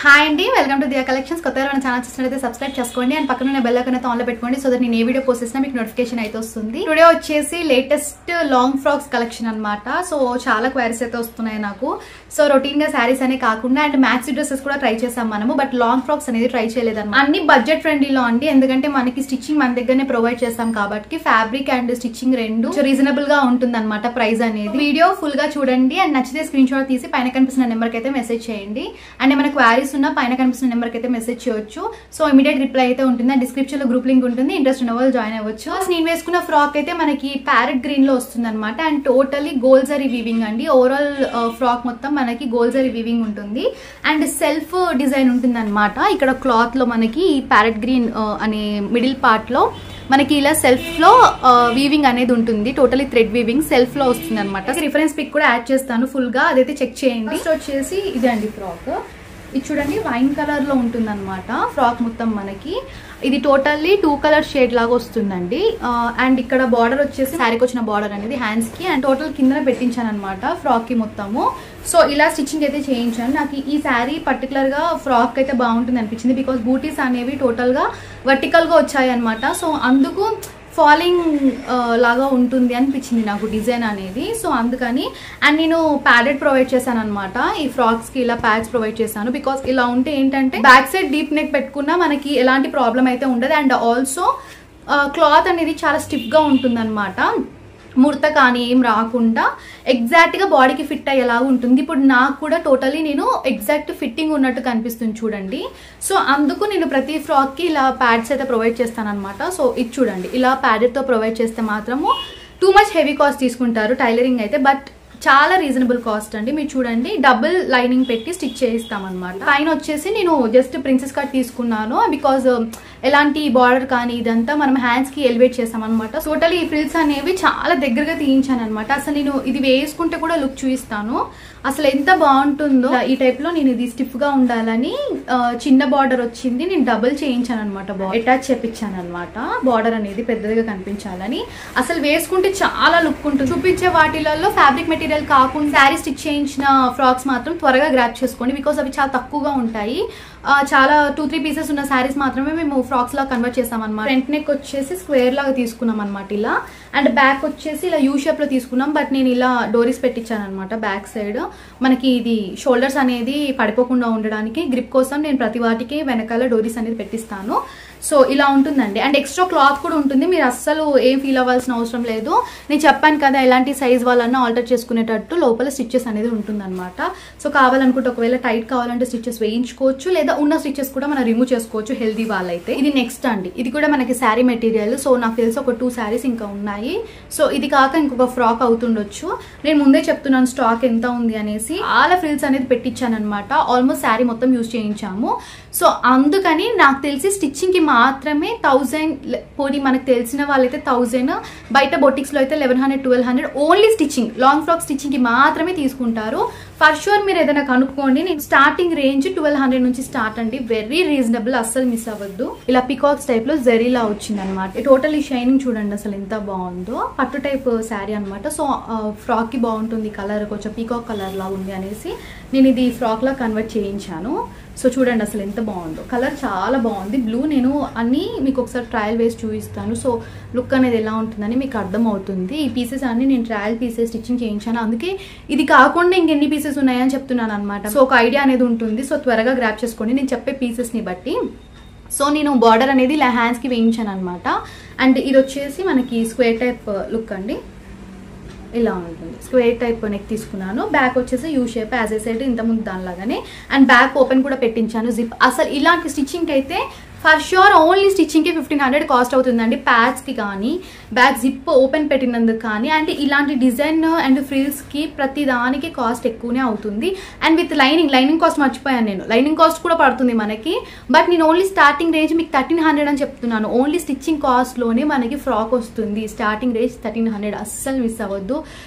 Hi అండి, welcome to Diya collections. కొత్తగా మన ఛానల్ చూసినట్లయితే సబ్స్క్రైబ్ చేసుకోండి అండ్ పక్కన ఉన్న బెల్ ఐకాన్ అయితే ఆన్లో పెట్టుకోండి సో దట్ నేను ఏ వీడియో పోస్ట్ చేసినా మీకు నోటిఫికేషన్ అయితే వస్తుంది. టుడే వచ్చేసి లేటెస్ట్ లాంగ్ ఫ్రాక్స్ కలెక్షన్ అన్నమాట. సో చాలా క్వైరీస్ అయితే వస్తున్నాయి నాకు. సో రొటీన్ గా శారీస్ అనే కాకుండా అండ్ మ్యాక్సీ డ్రెస్సెస్ కూడా ట్రై చేసాం మనము, బట్ లాంగ్ ఫ్రాక్స్ అనేది ట్రై చేయలేదన్నమాట. అన్ని బడ్జెట్ ఫ్రెండ్లీలో అండి, ఎందుకంటే మనకి స్టిచ్చింగ్ మన దగ్గరనే ప్రొవైడ్ చేస్తాం కాబట్టి ఫ్యాబ్రిక్ అండ్ స్టిచ్చింగ్ రెండు రీజనబుల్ గా ఉంటుంది అనమాట ప్రైస్ అనేది. వీడియో ఫుల్ గా చూడండి అండ్ నచ్చితే స్క్రీన్ షాట్ తీసి పైన కనిపిస్తున్న నెంబర్ కి అయితే మెసేజ్ చేయండి. అండ్ మన క్వారీస్ ఉన్న పైన కనిపిస్తున్న నెంబర్ కి అయితే మెసేజ్ చేయొచ్చు. సో ఇమీడియట్ రిప్లై అయితే ఉంటుంది. డిస్క్రిప్షన్ లో గ్రూప్ లింక్ ఉంటుంది, ఇంట్రెస్ట్ ఉన్న వాళ్ళు జాయిన్ అవ్వచ్చు. నేను వేసుకున్న ఫ్రాక్ అయితే మనకి ప్యారెట్ గ్రీన్ లో వస్తుంది అనమాట and totally gold zari weaving అండి. ఓవరాల్ ఫ్రాక్ మొత్తం మనకి గోల్డ్ జరీ వీవింగ్ ఉంటుంది అండ్ సెల్ఫ్ డిజైన్ ఉంటుంది అనమాట. ఇక్కడ క్లాత్ లో మనకి ప్యారెట్ గ్రీన్ అనే మిడిల్ పార్ట్ లో మనకి ఇలా సెల్ఫ్ లో వీవింగ్ అనేది ఉంటుంది. టోటలీ థ్రెడ్ వీవింగ్ సెల్ఫ్ లో వస్తుంది అనమాట. రిఫరెన్స్ పిక్ కూడా యాడ్ చేస్తాను ఫుల్ గా, అదైతే చెక్ చేయండి. నెక్స్ట్ వచ్చేసి ఇదండి ఫ్రాక్. ఇది చూడండి వైన్ కలర్ లో ఉంటుంది అనమాట ఫ్రాక్ మొత్తం మనకి. ఇది టోటల్లీ 2 కలర్ షేడ్ లాగా వస్తుందండి. అండ్ ఇక్కడ బార్డర్ వచ్చేసి శారీకి వచ్చిన బార్డర్ అనేది హ్యాండ్స్ కి అండ్ టోటల్ కింద పెట్టించాను అనమాట ఫ్రాక్ కి మొత్తము. సో ఇలా స్టిచ్చింగ్ అయితే చేయించాను. నాకు ఈ శారీ పర్టికులర్ గా ఫ్రాక్ అయితే బాగుంటుంది అనిపించింది, బికాస్ బూటీస్ అనేవి టోటల్ గా వర్టికల్ గా వచ్చాయి అనమాట. సో అందుకు ఫాలింగ్ లాగా ఉంటుంది అనిపించింది నాకు డిజైన్ అనేది. సో అందుకని అండ్ నేను ప్యాడెడ్ ప్రొవైడ్ చేశాను అనమాట. ఈ ఫ్రాక్స్ కి ఇలా ప్యాడ్స్ ప్రొవైడ్ చేశాను, బికాస్ ఇలా ఉంటే ఏంటంటే బ్యాక్ సైడ్ డీప్ నెక్ పెట్టుకున్నా మనకి ఎలాంటి ప్రాబ్లం అయితే ఉండదు. అండ్ ఆల్సో క్లాత్ అనేది చాలా స్టిఫ్ గా ఉంటుంది అనమాట. ముడత కానీ ఏం రాకుండా ఎగ్జాక్ట్ గా బాడీకి ఫిట్ అయ్యేలాగా ఉంటుంది. ఇప్పుడు నాకు కూడా టోటలీ నేను ఎగ్జాక్ట్ ఫిట్టింగ్ ఉన్నట్టు కనిపిస్తుంది చూడండి. సో అందుకు నేను ప్రతి ఫ్రాక్ కి ఇలా ప్యాడ్స్ అయితే ప్రొవైడ్ చేస్తాను అనమాట. సో ఇది చూడండి, ఇలా ప్యాడెడ్ తో ప్రొవైడ్ చేస్తే మాత్రము టూ మచ్ హెవీ కాస్ట్ తీసుకుంటారు టైలరింగ్ అయితే, బట్ చాలా రీజనబుల్ కాస్ట్ అండి. మీరు చూడండి డబుల్ లైనింగ్ పెట్టి స్టిచ్ చేయిస్తాం అనమాట. పైన వచ్చేసి నేను జస్ట్ ప్రిన్సెస్ కట్ తీసుకున్నాను, బికాజ్ ఎలాంటి బార్డర్ కానీ ఇదంతా మనం హ్యాండ్స్ కి ఎలివేట్ చేస్తాం అనమాట. టోటల్ ఈ ఫ్రిల్స్ అనేవి చాలా దగ్గరగా తీయించాను అనమాట. అసలు నేను ఇది వేసుకుంటే కూడా లుక్ చూపిస్తాను అసలు ఎంత బాగుంటుందో. ఈ టైప్ లో నేను ఇది స్టిఫ్ గా ఉండాలని చిన్న బార్డర్ వచ్చింది, నేను డబుల్ చేయించాను అనమాట. అటాచ్ చేపించాను అనమాట బార్డర్ అనేది పెద్దదిగా కనిపించాలని. అసలు వేసుకుంటే చాలా లుక్ ఉంటుంది. చూపించే వాటిలలో ఫ్యాబ్రిక్ మెటీరియల్ కాకుండా శారీ స్టిచ్ చేయించిన ఫ్రాక్స్ మాత్రం త్వరగా గ్రాప్ చేసుకోండి, బికాస్ అవి చాలా తక్కువగా ఉంటాయి. చాలా 2-3 పీసెస్ ఉన్న శారీస్ మాత్రమే మేము ఫ్రాక్స్ లా కన్వర్ట్ చేసాం అనమాట. ఫ్రంట్ నెక్ వచ్చేసి స్క్వేర్ లాగా తీసుకున్నాం అనమాట ఇలా, అండ్ బ్యాక్ వచ్చేసి ఇలా యూ షేప్ లో తీసుకున్నాం. బట్ నేను ఇలా డోరీస్ పెట్టించాను అనమాట బ్యాక్ సైడ్. మనకి ఇది షోల్డర్స్ అనేది పడిపోకుండా ఉండడానికి గ్రిప్ కోసం నేను ప్రతి వాటికి వెనకాల డోరీస్ అనేది పెట్టిస్తాను. సో ఇలా ఉంటుందండి. అండ్ ఎక్స్ట్రా క్లాత్ కూడా ఉంటుంది, మీరు అస్సలు ఏం ఫీల్ అవ్వాల్సిన అవసరం లేదు. నేను చెప్పాను కదా ఎలాంటి సైజ్ వాళ్ళన్నా ఆల్టర్ చేసుకునేటట్టు లోపల స్టిచెస్ అనేది ఉంటుంది అనమాట. సో కావాలనుకుంటే ఒకవేళ టైట్ కావాలంటే స్టిచెస్ వేయించుకోవచ్చు, లేదా ఉన్న స్టిచెస్ కూడా మనం రిమూవ్ చేసుకోవచ్చు హెల్దీ వాళ్ళైతే. ఇది నెక్స్ట్ అండి, ఇది కూడా మనకి శారీ మెటీరియల్. సో నాకు తెలిసి ఒక 2 శారీస్ ఇంకా ఉన్నాయి. సో ఇది కాక ఇంకొక ఫ్రాక్ అవుతుండొచ్చు. నేను ముందే చెప్తున్నాను స్టాక్ ఎంత ఉంది అనేసి. చాలా ఫ్రిల్స్ అనేది పెట్టించాను అనమాట. ఆల్మోస్ట్ శారీ మొత్తం యూజ్ చేయించాము. సో అందుకని నాకు తెలిసి స్టిచ్చింగ్ కి మాత్రమే 1000, పోనీ మనకు తెలిసిన వాళ్ళైతే 1000, బయట బొటిక్స్ లో అయితే 1100-1200 only stitching long frock stitching కి మాత్రమే తీసుకుంటారు. ఫర్ షూర్ మీరు ఏదైనా కనుక్కోండి. నేను స్టార్టింగ్ రేంజ్ 1200 నుంచి స్టార్ట్ అండి, వెరీ రీజనబుల్, అస్సలు మిస్ అవ్వద్దు. ఇలా పికాక్స్ టైప్ లో జరీలా వచ్చింది అనమాట. టోటల్ ఈ షైనింగ్ చూడండి అసలు ఎంత బాగుందో. పట్టు టైప్ శారీ అనమాట. సో ఫ్రాక్ కి బాగుంటుంది కలర్, కొంచెం పీకాక్ కలర్ లా ఉంది అనేసి నేను ఇది ఫ్రాక్ లా కన్వర్ట్ చేయించాను. సో చూడండి అసలు ఎంత బాగుందో, కలర్ చాలా బాగుంది బ్లూ. నేను అన్ని మీకు ఒకసారి ట్రయల్ వేసి చూపిస్తాను. సో లుక్ అనేది ఎలా ఉంటుందని మీకు అర్థం అవుతుంది. ఈ పీసెస్ అన్ని నేను ట్రయల్ పీసెస్ స్టిచ్చింగ్ చేయించాను, అందుకే ఇది కాకుండా ఇంకెన్ని పీసెస్ ఉన్నాయని చెప్తున్నాను అనమాట. సో ఒక ఐడియా అనేది ఉంటుంది. సో త్వరగా గ్రాప్ చేసుకోండి నేను చెప్పే పీసెస్ ని బట్టి. సో నేను బార్డర్ అనేది ఇలా హ్యాండ్స్ కి వేయించాను అనమాట. అండ్ ఇది వచ్చేసి మనకి స్క్వేర్ టైప్ లుక్ అండి, ఇలా ఉంటుంది. స్క్వేర్ టైప్ నెక్ తీసుకున్నాను. బ్యాక్ వచ్చేసి U shape as a side ఇంతకుముందు దానిలాగానే. అండ్ బ్యాక్ ఓపెన్ కూడా పెట్టించాను జిప్. అసలు ఇలాంటి స్టిచ్చింగ్ అయితే ఫర్ షూర్ ఓన్లీ స్టిచ్చింగ్ కి 1500 కాస్ట్ అవుతుందండి. ప్యాడ్స్ కి కానీ బ్యాక్ జిప్ ఓపెన్ పెట్టినందుకు కానీ అండ్ ఇలాంటి డిజైన్ అండ్ ఫ్రిల్స్ కి ప్రతి దానికి కాస్ట్ ఎక్కువనే అవుతుంది. అండ్ విత్ లైనింగ్ కాస్ట్ మర్చిపోయాను నేను, లైనింగ్ కాస్ట్ కూడా పడుతుంది మనకి. బట్ నేను ఓన్లీ స్టార్టింగ్ రేంజ్ మీకు 1300 అని చెప్తున్నాను. ఓన్లీ స్టిచ్చింగ్ కాస్ట్ లోనే మనకి ఫ్రాక్ వస్తుంది. స్టార్టింగ్ రేంజ్ 1300, అస్సలు మిస్ అవ్వద్దు.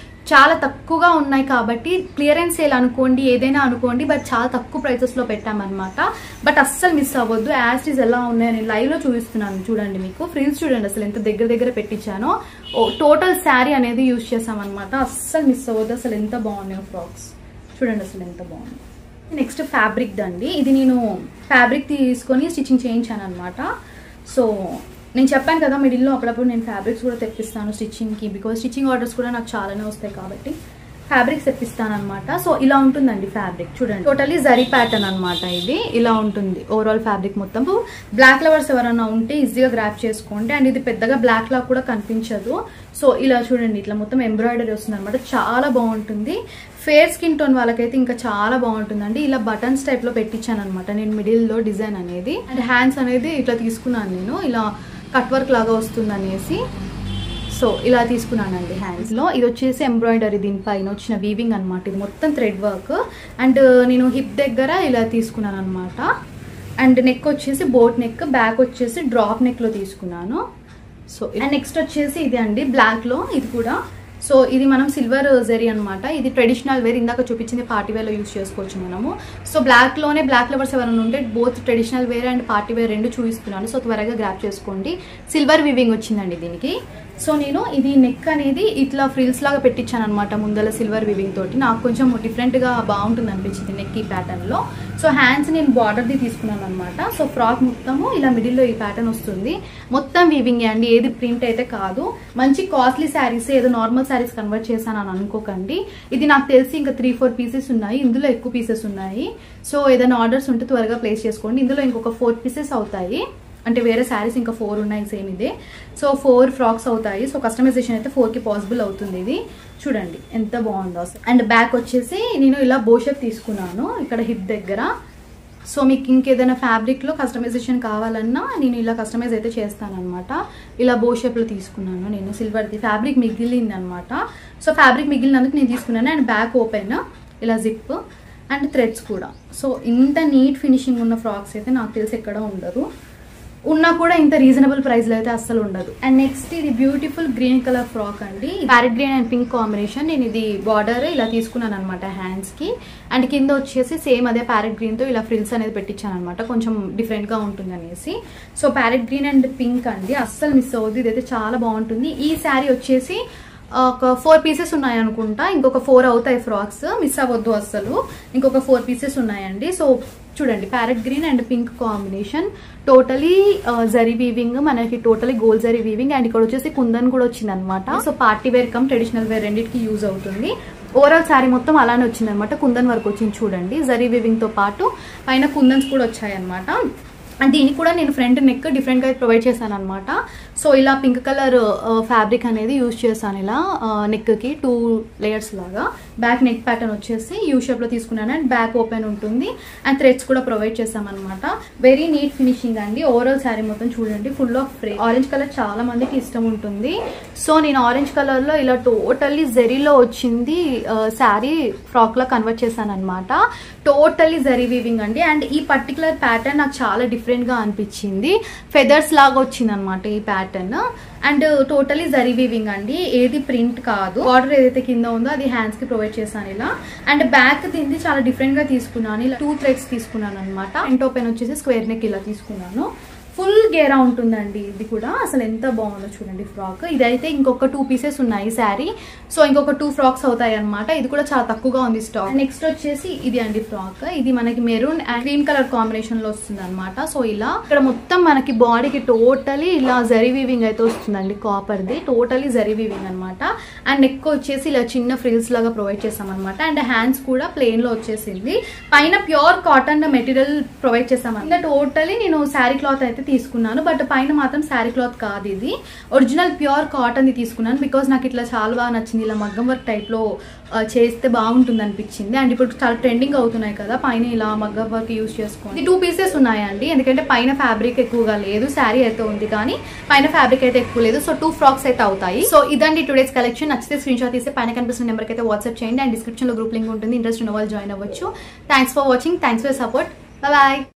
చాలా తక్కువగా ఉన్నాయి కాబట్టి క్లియరెన్స్ సేల్ అనుకోండి ఏదైనా అనుకోండి, బట్ చాలా తక్కువ ప్రైసెస్ లో పెట్టామన్నమాట. బట్ అస్సలు మిస్ అవ్వద్దు. యాజ్ ఇస్ ఎలా ఉన్నాయని లైవ్ లో చూపిస్తున్నాను చూడండి. మీకు ఫ్రిల్స్ చూడండి అసలు ఎంత దగ్గర పెట్టించానో. టోటల్ శారీ అనేది యూజ్ చేసామన్నమాట. అస్సలు మిస్ అవ్వద్దు. అసలు ఎంత బాగున్నాయో ఫ్రాక్స్ చూడండి, అసలు ఎంత బాగుంది. నెక్స్ట్ ఫ్యాబ్రిక్ దండి. ఇది నేను ఫ్యాబ్రిక్ తీసుకొని స్టిచ్చింగ్ చేయించాను అనమాట. సో నేను చెప్పాను కదా మిడిల్లో అప్పుడప్పుడు నేను ఫ్యాబ్రిక్స్ కూడా తెప్పిస్తాను స్టిచ్చింగ్కి, బికాజ్ స్టిచ్చింగ్ ఆర్డర్స్ కూడా నాకు చాలానే వస్తాయి కాబట్టి ఫ్యాబ్రిక్స్ తెప్పిస్తాను అనమాట. సో ఇలా ఉంటుందండి ఫ్యాబ్రిక్, చూడండి టోటలీ జరీ ప్యాటర్న్ అనమాట. ఇది ఇలా ఉంటుంది ఓవరాల్ ఫ్యాబ్రిక్ మొత్తం. బ్లాక్ లవర్స్ ఎవరైనా ఉంటే ఈజీగా గ్రాప్ చేసుకోండి. అండ్ ఇది పెద్దగా బ్లాక్ లా కూడా కనిపించదు. సో ఇలా చూడండి ఇట్లా మొత్తం ఎంబ్రాయిడరీ వస్తుంది అనమాట, చాలా బాగుంటుంది. ఫేర్ స్కిన్ టోన్ వాళ్ళకైతే ఇంకా చాలా బాగుంటుందండి. ఇలా బటన్స్ టైప్ లో పెట్టించాను అనమాట నేను మిడిల్లో డిజైన్ అనేది. అండ్ హ్యాండ్స్ అనేది ఇట్లా తీసుకున్నాను నేను, ఇలా కట్ వర్క్ లాగా వస్తుంది అనేసి. సో ఇలా తీసుకున్నానండి హ్యాండ్స్ లో. ఇది వచ్చేసి ఎంబ్రాయిడరీ, దీనిపైన వచ్చిన వీవింగ్ అనమాట. ఇది మొత్తం థ్రెడ్ వర్క్. అండ్ నేను హిప్ దగ్గర ఇలా తీసుకున్నాను అనమాట. అండ్ నెక్ వచ్చేసి బోట్ నెక్, బ్యాక్ వచ్చేసి డ్రాప్ నెక్ లో తీసుకున్నాను. సో అండ్ నెక్స్ట్ వచ్చేసి ఇది అండి బ్లాక్ లో, ఇది కూడా. సో ఇది మనం సిల్వర్ జరీ అనమాట. ఇది ట్రెడిషనల్ వేర్, ఇందాక చూపించింది పార్టీ వేర్ లో యూస్ చేసుకోవచ్చు మనము. సో బ్లాక్ లోనే బ్లాక్ లవర్స్ ఎవరైనా ఉంటే both traditional wear and party wear రెండు చూపిస్తున్నాను. సో త్వరగా గ్రాప్ చేసుకోండి. సిల్వర్ వివింగ్ వచ్చిందండి దీనికి. సో నేను ఇది నెక్ అనేది ఇట్లా ఫ్రిల్స్ లాగా పెట్టించాను అనమాట ముందల సిల్వర్ వివింగ్ తోటి. నాకు కొంచెం డిఫరెంట్ గా బాగుంటుంది అనిపించింది నెక్ ఈ ప్యాటర్న్ లో. సో హ్యాండ్స్ నేను బార్డర్ ది తీసుకున్నాను అనమాట. సో ఫ్రాక్ మొత్తము ఇలా మిడిల్ లో ఈ ప్యాటర్న్ వస్తుంది. మొత్తం వీవింగ్ అండి, ఏది ప్రింట్ అయితే కాదు. మంచి కాస్ట్లీ శారీస్, ఏదో నార్మల్ శారీస్ కన్వర్ట్ చేశాను అని అనుకోకండి. ఇది నాకు తెలిసి ఇంకా 3-4 పీసెస్ ఉన్నాయి, ఇందులో ఎక్కువ పీసెస్ ఉన్నాయి. సో ఏదైనా ఆర్డర్స్ ఉంటే త్వరగా ప్లేస్ చేసుకోండి. ఇందులో ఇంకొక 4 పీసెస్ అవుతాయి, అంటే వేరే శారీస్ ఇంకా 4 ఉన్నాయి సేమ్ ఇదే. సో 4 ఫ్రాక్స్ అవుతాయి. సో కస్టమైజేషన్ అయితే 4కి పాసిబుల్ అవుతుంది. ఇది చూడండి ఎంత బాగుందో అసలు. అండ్ బ్యాక్ వచ్చేసి నేను ఇలా బోషెప్ తీసుకున్నాను ఇక్కడ హిప్ దగ్గర. సో మీకు ఇంకేదైనా ఫ్యాబ్రిక్ లో కస్టమైజేషన్ కావాలన్నా నేను ఇలా కస్టమైజ్ అయితే చేస్తాను అనమాట. ఇలా బోషెప్ లో తీసుకున్నాను నేను, సిల్వర్ది ఫ్యాబ్రిక్ మిగిలింది అనమాట. సో ఫ్యాబ్రిక్ మిగిలినందుకు నేను తీసుకున్నాను. అండ్ బ్యాక్ ఓపెన్, ఇలా జిప్ అండ్ థ్రెడ్స్ కూడా. సో ఇంత నీట్ ఫినిషింగ్ ఉన్న ఫ్రాక్స్ అయితే నాకు తెలిసి ఎక్కడ ఉండరు, ఉన్నా కూడా ఇంత రీజనబుల్ ప్రైస్ లో అయితే అస్సలు ఉండదు. అండ్ నెక్స్ట్ ఇది బ్యూటిఫుల్ గ్రీన్ కలర్ ఫ్రాక్ అండి, parrot green and pink combination. నేను ఇది బార్డర్ ఇలా తీసుకున్నాను అనమాట హ్యాండ్స్ కి. అండ్ కింద వచ్చేసి సేమ్ అదే ప్యారెట్ గ్రీన్ తో ఇలా ఫ్రిల్స్ అనేది పెట్టించాను అనమాట, కొంచెం డిఫరెంట్ గా ఉంటుంది అనేసి. So parrot green and pink అండి, అస్సలు మిస్ అవ్వద్దు, ఇదైతే చాలా బాగుంటుంది. ఈ శారీ వచ్చేసి ఒక 4 పీసెస్ ఉన్నాయి అనుకుంటా, ఇంకొక 4 అవుతాయి ఫ్రాక్స్, మిస్ అవ్వద్దు అస్సలు. ఇంకొక 4 పీసెస్ ఉన్నాయండి. సో చూడండి parrot green and pink combination, totally zari weaving, మనకి totally gold zari weaving. And ఇక్కడ వచ్చేసి కుందన్ కూడా వచ్చింది అనమాట. So party wear cum traditional wear రెండింటికి యూజ్ అవుతుంది. ఓవరాల్ శారీ మొత్తం అలానే వచ్చింది అనమాట, కుందన్ వర్క్ వచ్చింది చూడండి. జరీ వీవింగ్ తో పాటు పైన కుందన్స్ కూడా వచ్చాయి అనమాట. అండ్ దీనికి కూడా నేను ఫ్రంట్ నెక్ డిఫరెంట్ గా ప్రొవైడ్ చేశాను అనమాట. సో ఇలా పింక్ కలర్ ఫ్యాబ్రిక్ అనేది యూజ్ చేశాను ఇలా నెక్ కి 2 లేయర్స్ లాగా. బ్యాక్ నెక్ ప్యాటర్న్ వచ్చేసి యూ షేప్ లో తీసుకున్నాను. అండ్ బ్యాక్ ఓపెన్ ఉంటుంది అండ్ థ్రెడ్స్ కూడా ప్రొవైడ్ చేసాం అనమాట. వెరీ నీట్ ఫినిషింగ్ అండి. ఓవరాల్ శారీ మొత్తం చూడండి ఫుల్ ఆఫ్ ఫ్రే. ఆరెంజ్ కలర్ చాలా మందికి ఇష్టం ఉంటుంది. సో నేను ఆరెంజ్ కలర్ లో ఇలా టోటల్లీ జరీలో వచ్చింది శారీ ఫ్రాక్ లా కన్వర్ట్ చేశాను అనమాట. టోటల్లీ జరీ వీవింగ్ అండి. అండ్ ఈ పర్టికులర్ ప్యాటర్న్ నాకు చాలా డిఫరెంట్ గా అనిపించింది, ఫెదర్స్ లాగా వచ్చింది అనమాట ఈ pattern. And totally zari weaving అండి, ఏది ప్రింట్ కాదు. బార్డర్ ఏదైతే కింద ఉందో అది హ్యాండ్స్ కి ప్రొవైడ్ చేశాను ఇలా. అండ్ బ్యాక్ తింది చాలా డిఫరెంట్ గా తీసుకున్నాను, ఇలా 2 థ్రెడ్స్ తీసుకున్నాను అనమాట. ఫ్రంట్ ఓపెన్ వచ్చేసి స్క్వేర్ నెక్ ఇలా తీసుకున్నాను. ఫుల్ గేరా ఉంటుందండి ఇది కూడా, అసలు ఎంత బాగుందో చూడండి ఫ్రాక్. ఇదైతే ఇంకొక 2 పీసెస్ ఉన్నాయి శారీ. సో ఇంకొక 2 ఫ్రాక్స్ అవుతాయి అనమాట. ఇది కూడా చాలా తక్కువగా ఉంది స్టాక్. నెక్స్ట్ వచ్చేసి ఇది అండి ఫ్రాక్. ఇది మనకి maroon and cream colour combination లో వస్తుంది అనమాట. సో ఇలా ఇక్కడ మొత్తం మనకి బాడీకి టోటలీ ఇలా జరీ వీవింగ్ అయితే వస్తుందండి, copper the totally zari weaving అనమాట. అండ్ నెక్ వచ్చేసి ఇలా చిన్న ఫ్రిల్స్ లాగా ప్రొవైడ్ చేసాం అనమాట. అండ్ హ్యాండ్స్ కూడా ప్లెయిన్ లో వచ్చేసింది. పైన ప్యూర్ కాటన్ మెటీరియల్ ప్రొవైడ్ చేసాం. ఇంకా టోటలీ నేను శారీ క్లాత్ అయితే తీసుకున్నాను, బట్ పైన మాత్రం శారీ క్లాత్ కాదు, ఇది ఒరిజినల్ ప్యూర్ కాటన్ ది తీసుకున్నాను. బికాస్ నాకు ఇట్లా చాలా బాగా నచ్చింది, ఇలా మగ్గం వర్క్ టైప్ లో చేస్తే బాగుంటుంది అనిపించింది. అండ్ ఇప్పుడు చాలా ట్రెండింగ్ అవుతున్నాయి కదా పైన ఇలా మగ్గం వర్క్ యూజ్ చేసుకోండి. 2 పీసెస్ ఉన్నాయండి, ఎందుకంటే పైన ఫ్యాబ్రిక్ ఎక్కువగా లేదు, శారీ అయితే ఉంది కానీ పైన ఫ్యాబ్రిక్ అయితే ఎక్కువ లేదు. సో 2 ఫ్రాక్స్ అయితే అవుతాయి. సో ఇదండి టుడేస్ కలెక్షన్. నచ్చితే స్క్రీన్ షాట్ తీసి పైన కనిపిస్తున్న నెంబర్కి అయితే వాట్సాప్ చేయండి. అండ్ డిస్క్రిప్షన్ లో గ్రూప్ లింక్ ఉంటుంది, ఇంట్రెస్ట్ ఉన్న వాళ్ళు జాయిన్ అవ్వచ్చు. Thanks for watching, thanks for support, bye.